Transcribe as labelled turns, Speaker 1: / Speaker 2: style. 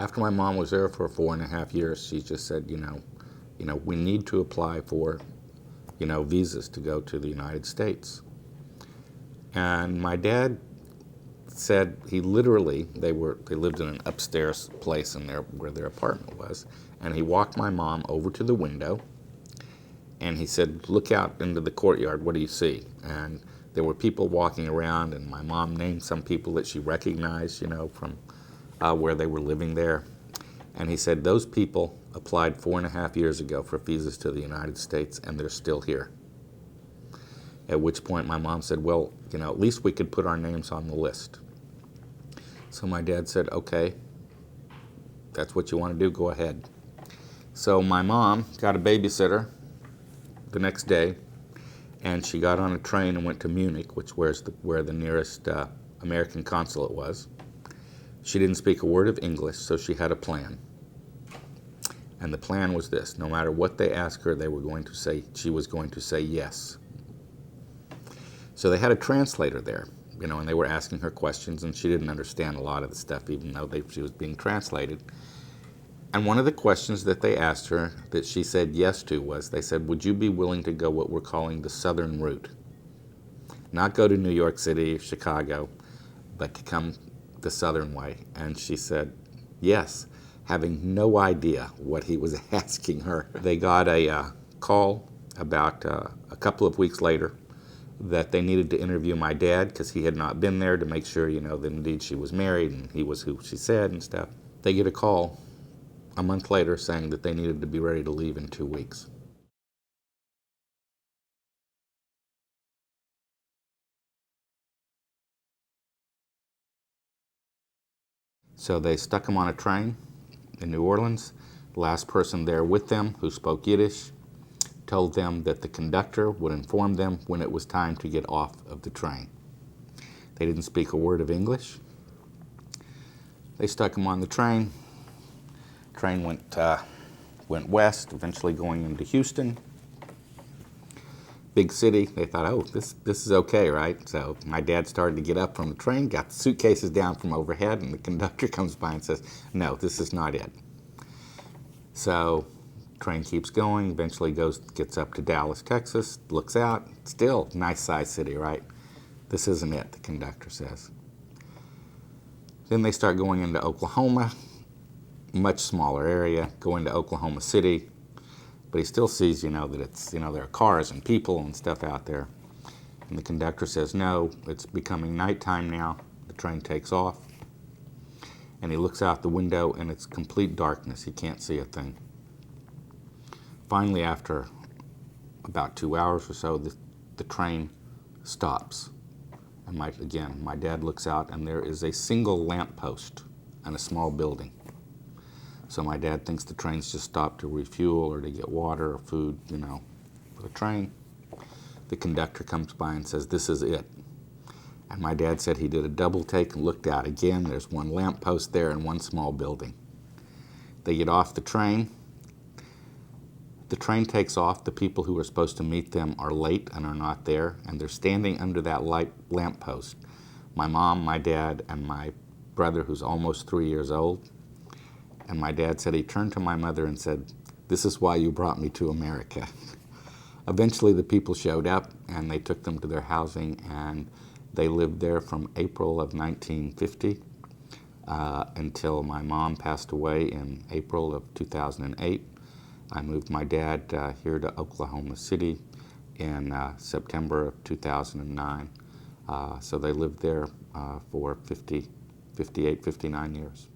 Speaker 1: After my mom was there for 4.5 years, she just said, we need to apply for, visas to go to the United States. And my dad said he literally, they lived in an upstairs place in there where their apartment was, and he walked my mom over to the window, and he said, look out into the courtyard, what do you see? And there were people walking around, and my mom named some people that she recognized, from where they were living there. And he said, those people applied 4.5 years ago for visas to the United States, and they're still here. At which point my mom said, well, at least we could put our names on the list. So my dad said, okay, that's what you want to do, go ahead. So my mom got a babysitter the next day, and she got on a train and went to Munich, which was where the nearest American consulate was. She didn't speak a word of English, so she had a plan. And the plan was this: no matter what they asked her, she was going to say yes. So they had a translator there, and they were asking her questions, and she didn't understand a lot of the stuff, even though she was being translated. And one of the questions that they asked her that she said yes to was, they said, would you be willing to go what we're calling the Southern route? Not go to New York City or Chicago, but to come the Southern way. And she said yes, having no idea what he was asking her. They got a call about a couple of weeks later that they needed to interview my dad because he had not been there, to make sure, that indeed she was married and he was who she said and stuff. They get a call a month later saying that they needed to be ready to leave in 2 weeks. So they stuck him on a train in New Orleans. The last person there with them, who spoke Yiddish, told them that the conductor would inform them when it was time to get off of the train. They didn't speak a word of English. They stuck him on the train. Train went west, eventually going into Houston. Big city. They thought, oh, this is okay, right? So my dad started to get up from the train, got the suitcases down from overhead, and the conductor comes by and says, no, this is not it. So train keeps going, eventually gets up to Dallas, Texas, looks out, still nice sized city, right? This isn't it, the conductor says. Then they start going into Oklahoma, much smaller area, going to Oklahoma City, but he still sees, that it's, there are cars and people and stuff out there. And the conductor says, no, it's becoming nighttime now. The train takes off, and he looks out the window, and it's complete darkness. He can't see a thing. Finally, after about 2 hours or so, the train stops. And my dad looks out, and there is a single lamppost and a small building. So my dad thinks the train's just stopped to refuel or to get water or food, for the train. The conductor comes by and says, this is it. And my dad said he did a double take and looked out again. There's one lamppost there and one small building. They get off the train. The train takes off. The people who are supposed to meet them are late and are not there, and they're standing under that lamppost. My mom, my dad, and my brother, who's almost 3 years old. And my dad said he turned to my mother and said, this is why you brought me to America. Eventually the people showed up, and they took them to their housing, and they lived there from April of 1950 until my mom passed away in April of 2008. I moved my dad here to Oklahoma City in September of 2009. So they lived there for 58, 59 years.